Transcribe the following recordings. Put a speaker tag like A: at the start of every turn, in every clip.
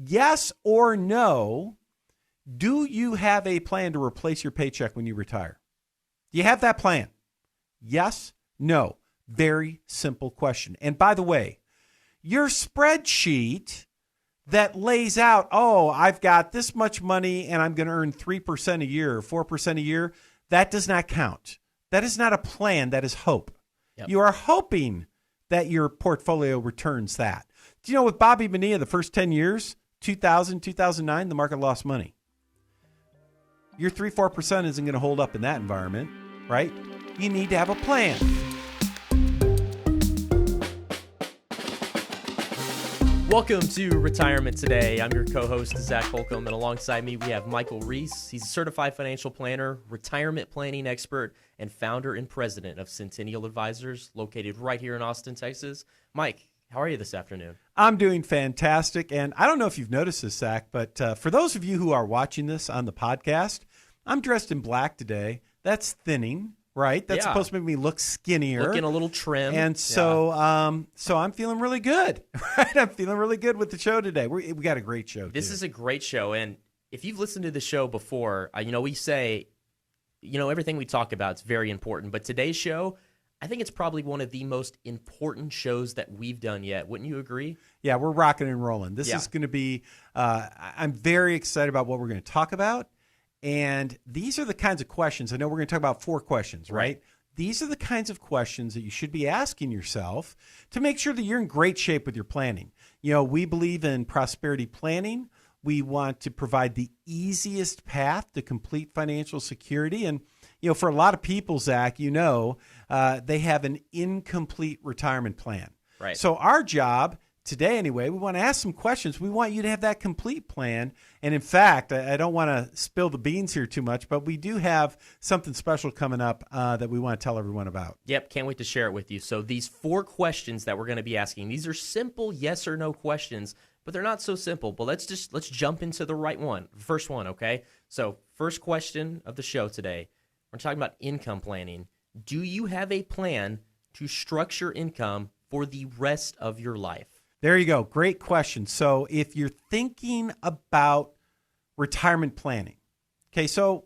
A: Yes or no, do you have a plan to replace your paycheck when you retire? Do you have that plan? Yes, no. Very simple question. And by the way, your spreadsheet that lays out, oh, I've got this much money and I'm going to earn 3% a year, 4% a year, that does not count. That is not a plan. That is hope. Yep. You are hoping that your portfolio returns that. Do you know with Bobby Bonilla, the first 10 years, 2000, 2009, the market lost money. Your 3-4% isn't going to hold up in that environment, right? You need to have a plan.
B: Welcome to Retirement Today. I'm your co-host, Zach Holcomb, and alongside me, we have Michael Reese. He's a certified financial planner, retirement planning expert, and founder and president of Centennial Advisors, located right here in Austin, Texas. Mike, how are you this afternoon?
A: I'm doing fantastic, and I don't know if you've noticed this, Zach, but for those of you who are watching this on the podcast, I'm dressed in black today. That's thinning. Right, that's supposed to make me look skinnier,
B: looking a little trim,
A: and so, so I'm feeling really good. Right, I'm feeling really good with the show today. We got a great show.
B: This is a great show, and if you've listened to the show before, we say, everything we talk about is very important. But today's show, I think it's probably one of the most important shows that we've done yet. Wouldn't you agree?
A: Yeah, we're rocking and rolling. This is going to be. I'm very excited about what we're going to talk about. And these are the kinds of questions. I know we're going to talk about 4 questions, right? These are the kinds of questions that you should be asking yourself to make sure that you're in great shape with your planning. We believe in prosperity planning. We want to provide the easiest path to complete financial security. And, for a lot of people, Zach, they have an incomplete retirement plan.
B: Right.
A: So our job today, anyway, we want to ask some questions. We want you to have that complete plan. And in fact, I don't want to spill the beans here too much, but we do have something special coming up that we want to tell everyone about.
B: Yep, can't wait to share it with you. So these 4 questions that we're going to be asking, these are simple yes or no questions, but they're not so simple. But let's jump into the right one. First one, okay? So first question of the show today, we're talking about income planning. Do you have a plan to structure income for the rest of your life?
A: There you go. Great question. So if you're thinking about retirement planning, okay, so,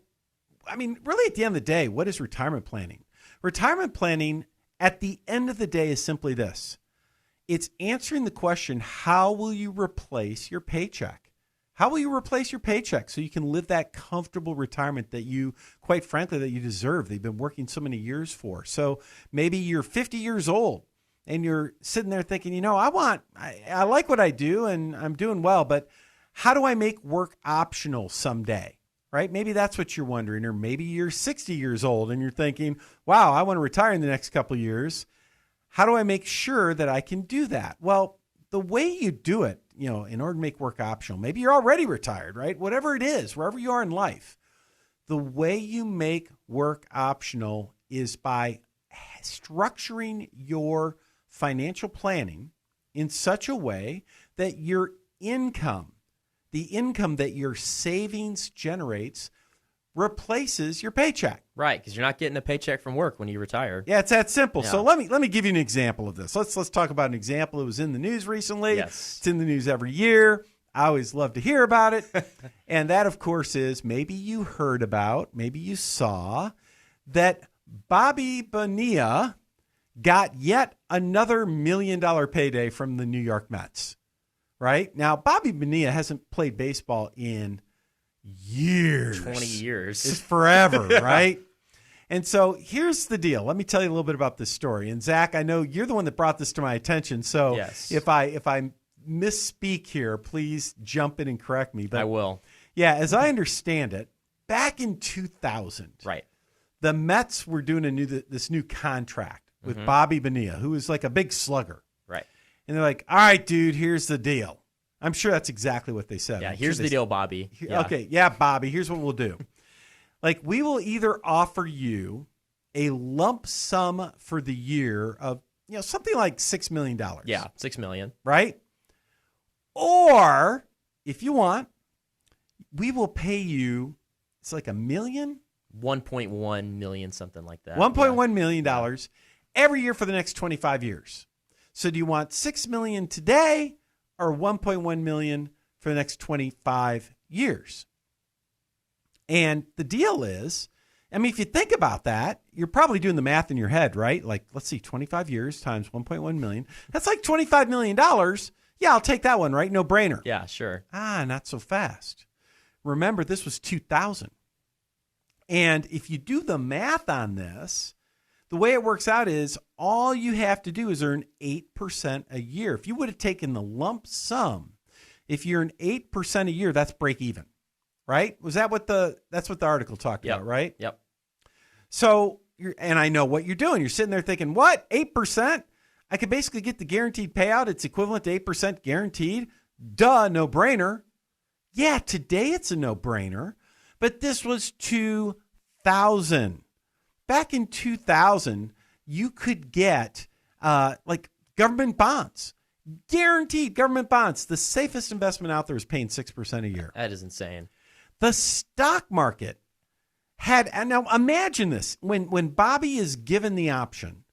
A: really at the end of the day, what is retirement planning? Retirement planning at the end of the day is simply this. It's answering the question, how will you replace your paycheck? How will you replace your paycheck so you can live that comfortable retirement that you, quite frankly, that you deserve, that you've been working so many years for? So maybe you're 50 years old. And you're sitting there thinking, I like what I do and I'm doing well, but how do I make work optional someday, right? Maybe that's what you're wondering. Or maybe you're 60 years old and you're thinking, wow, I want to retire in the next couple of years. How do I make sure that I can do that? Well, the way you do it, in order to make work optional, maybe you're already retired, right? Whatever it is, wherever you are in life, the way you make work optional is by structuring your financial planning in such a way that your income, the income that your savings generates, replaces your paycheck.
B: Right, because you're not getting a paycheck from work when you retire.
A: Yeah, it's that simple.
B: Yeah.
A: So let me give you an example of this. Let's talk about an example. It was in the news recently.
B: Yes.
A: It's in the news every year. I always love to hear about it. And that, of course, is maybe you heard about, maybe you saw that Bobby Bonilla got yet another $1 million payday from the New York Mets, right? Now, Bobby Bonilla hasn't played baseball in years.
B: 20 years.
A: It's forever, right? And so here's the deal. Let me tell you a little bit about this story. And Zach, I know you're the one that brought this to my attention. So
B: yes.
A: if I misspeak here, please jump in and correct me. But
B: I will.
A: Yeah, as I understand it, back in 2000,
B: right,
A: the Mets were doing this new contract with Bobby Bonilla, who was like a big slugger.
B: Right.
A: And they're like, all right, dude, here's the deal. I'm sure that's exactly what they said.
B: Yeah, here's the deal, Bobby.
A: Yeah. Okay, yeah, Bobby, here's what we'll do. We will either offer you a lump sum for the year of, something like $6 million.
B: Yeah, $6 million.
A: Right? Or, if you want, we will pay you, it's like $1 million?
B: 1.1 million, something like that.
A: $1.1 million every year for the next 25 years. So do you want $6 million today or $1.1 million for the next 25 years. And the deal is, I mean, if you think about that, you're probably doing the math in your head, right? Like, let's see, 25 years times 1.1 million. That's like $25 million. Yeah, I'll take that one, right? No brainer.
B: Yeah, sure.
A: Not so fast. Remember, this was 2000. And if you do the math on this, the way it works out is all you have to do is earn 8% a year. If you would have taken the lump sum, if you earn 8% a year, that's break even, right? That's what the article talked about, right?
B: Yep.
A: So, and I know what you're doing. You're sitting there thinking, what, 8%? I could basically get the guaranteed payout. It's equivalent to 8% guaranteed. Duh, no brainer. Yeah, today it's a no brainer, but this was 2000. Back in 2000, you could get like government bonds, guaranteed government bonds. The safest investment out there is paying 6% a year.
B: That is insane. The
A: stock market had, and now imagine this, when Bobby is given the option,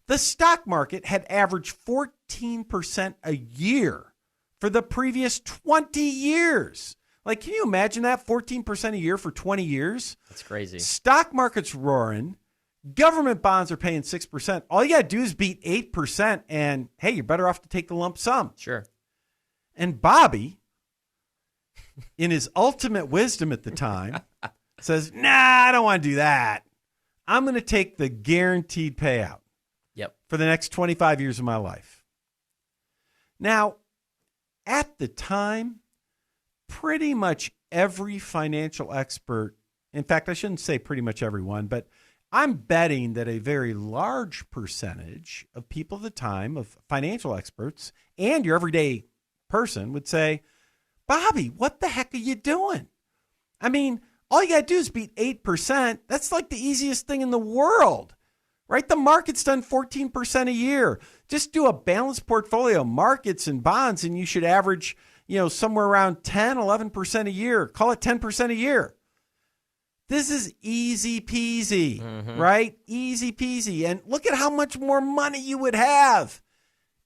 A: the stock market had averaged 14% a year for the previous 20 years. Like, can you imagine that? 14% a year for 20 years?
B: That's crazy.
A: Stock market's roaring. Government bonds are paying 6%. All you got to do is beat 8%, and hey, you're better off to take the lump sum.
B: Sure.
A: And Bobby, in his ultimate wisdom at the time, says, nah, I don't want to do that. I'm going to take the guaranteed payout.
B: Yep.
A: For the next 25 years of my life. Now, at the time, pretty much every financial expert, in fact, I shouldn't say pretty much everyone, but I'm betting that a very large percentage of people at the time, of financial experts and your everyday person, would say, Bobby, what the heck are you doing? I mean, all you got to do is beat 8%. That's like the easiest thing in the world, right? The market's done 14% a year. Just do a balanced portfolio, markets and bonds, and you should average, somewhere around 10, 11% a year. Call it 10% a year. This is easy peasy, right? Easy peasy. And look at how much more money you would have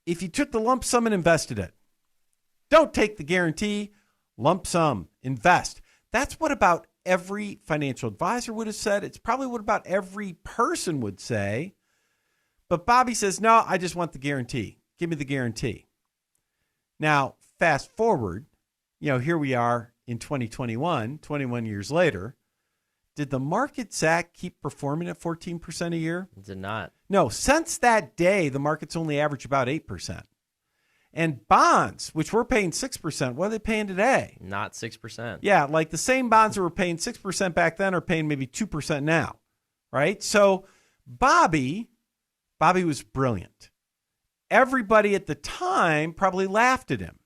A: if you took the lump sum and invested it. Don't take the guarantee, lump sum, invest. That's what about every financial advisor would have said. It's probably what about every person would say. But Bobby says, no, I just want the guarantee. Give me the guarantee. Now, fast forward, here we are in 2021, 21 years later. Did the market, Zach, keep performing at 14% a year?
B: It did not.
A: No, since that day, the market's only averaged about 8%. And bonds, which we're paying 6%, what are they paying today?
B: Not 6%.
A: Yeah, like the same bonds that were paying 6% back then are paying maybe 2% now, right? So Bobby was brilliant. Everybody at the time probably laughed at him.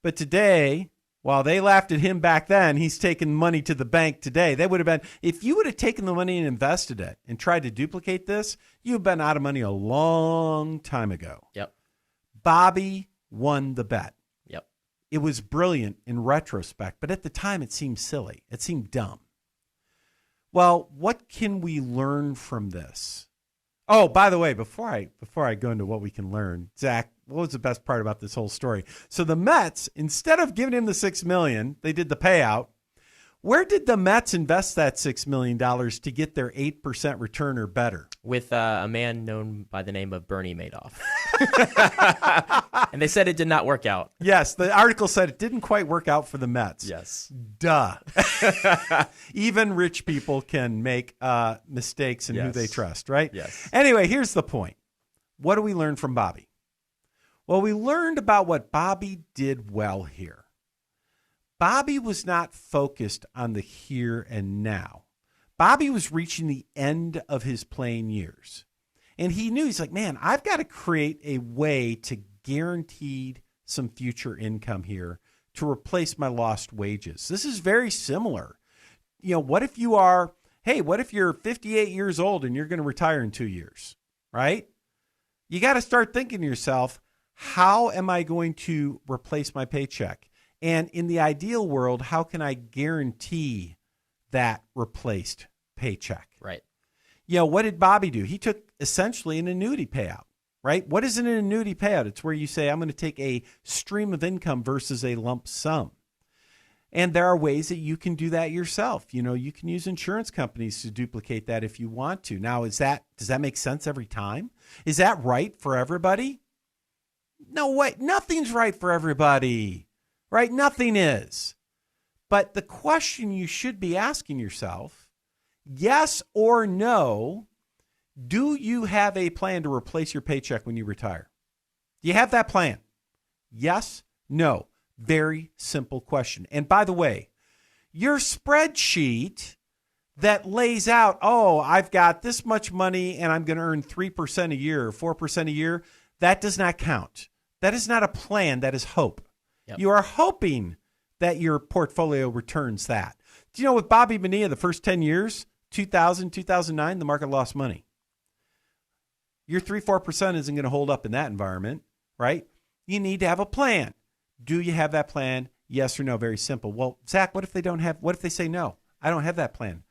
A: But today, while they laughed at him back then, he's taking money to the bank today. They would have been, if you would have taken the money and invested it and tried to duplicate this, you've been out of money a long time ago.
B: Yep.
A: Bobby won the bet.
B: Yep.
A: It was brilliant in retrospect, but at the time it seemed silly. It seemed dumb. Well, what can we learn from this? Oh, by the way, before I go into what we can learn, Zach, what was the best part about this whole story? So the Mets, instead of giving him the $6 million, they did the payout. Where did the Mets invest that $6 million to get their 8% return or better?
B: With a man known by the name of Bernie Madoff. And they said it did not work out.
A: Yes, the article said it didn't quite work out for the Mets.
B: Yes.
A: Duh. Even rich people can make mistakes in who they trust, right?
B: Yes.
A: Anyway, here's the point. What do we learn from Bobby? Well, we learned about what Bobby did well here. Bobby was not focused on the here and now. Bobby was reaching the end of his playing years. And he knew, he's like, man, I've got to create a way to guarantee some future income here to replace my lost wages. This is very similar. What if you're 58 years old and you're going to retire in 2 years, right? You got to start thinking to yourself, how am I going to replace my paycheck? And in the ideal world, how can I guarantee that replaced paycheck?
B: Right.
A: What did Bobby do? He took essentially an annuity payout. right? What is an annuity payout? It's where you say, I'm going to take a stream of income versus a lump sum. And there are ways that you can do that yourself. You can use insurance companies to duplicate that if you want to. Now, does that make sense every time? Is that right for everybody? No way. Nothing's right for everybody, right? Nothing is. But the question you should be asking yourself, yes or no, do you have a plan to replace your paycheck when you retire? Do you have that plan? Yes, no. Very simple question. And by the way, your spreadsheet that lays out, I've got this much money and I'm going to earn 3% a year or 4% a year, that does not count. That is not a plan. That is hope. Yep. You are hoping that your portfolio returns that. Do you know with Bobby Bonilla, the first 10 years, 2000, 2009, the market lost money. Your 3-4% isn't going to hold up in that environment, right? You need to have a plan. Do you have that plan? Yes or no? Very simple. Well, Zach, what if they say no? I don't have that plan.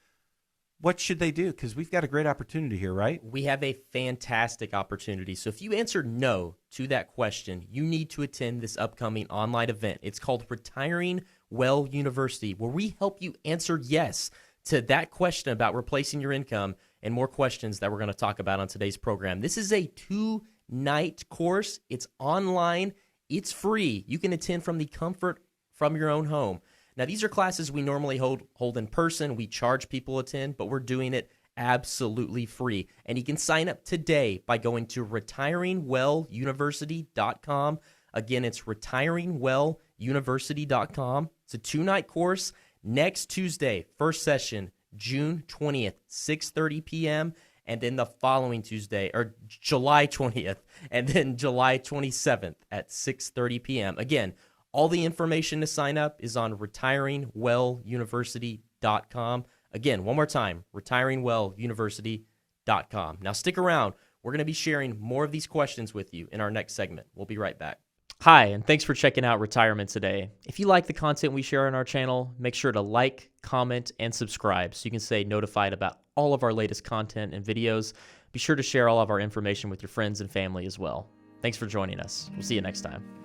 A: What should they do? Because we've got a great opportunity here, right?
B: We have a fantastic opportunity. So if you answer no to that question, you need to attend this upcoming online event. It's called Retiring Well University, where we help you answer yes to that question about replacing your income and more questions that we're going to talk about on today's program. This is a 2-night course. It's online. It's free. You can attend from the comfort from your own home. Now, these are classes we normally hold in person. We charge people to attend, but we're doing it absolutely free. And you can sign up today by going to retiringwelluniversity.com. Again, it's retiringwelluniversity.com. It's a 2-night course. Next Tuesday, first session, June 20th, 6:30 p.m., and then the following Tuesday, or July 20th, and then July 27th at 6:30 p.m. Again, all the information to sign up is on retiringwelluniversity.com. Again, one more time, retiringwelluniversity.com. Now stick around. We're going to be sharing more of these questions with you in our next segment. We'll be right back. Hi, and thanks for checking out Retirement Today. If you like the content we share on our channel, make sure to like, comment, and subscribe so you can stay notified about all of our latest content and videos. Be sure to share all of our information with your friends and family as well. Thanks for joining us. We'll see you next time.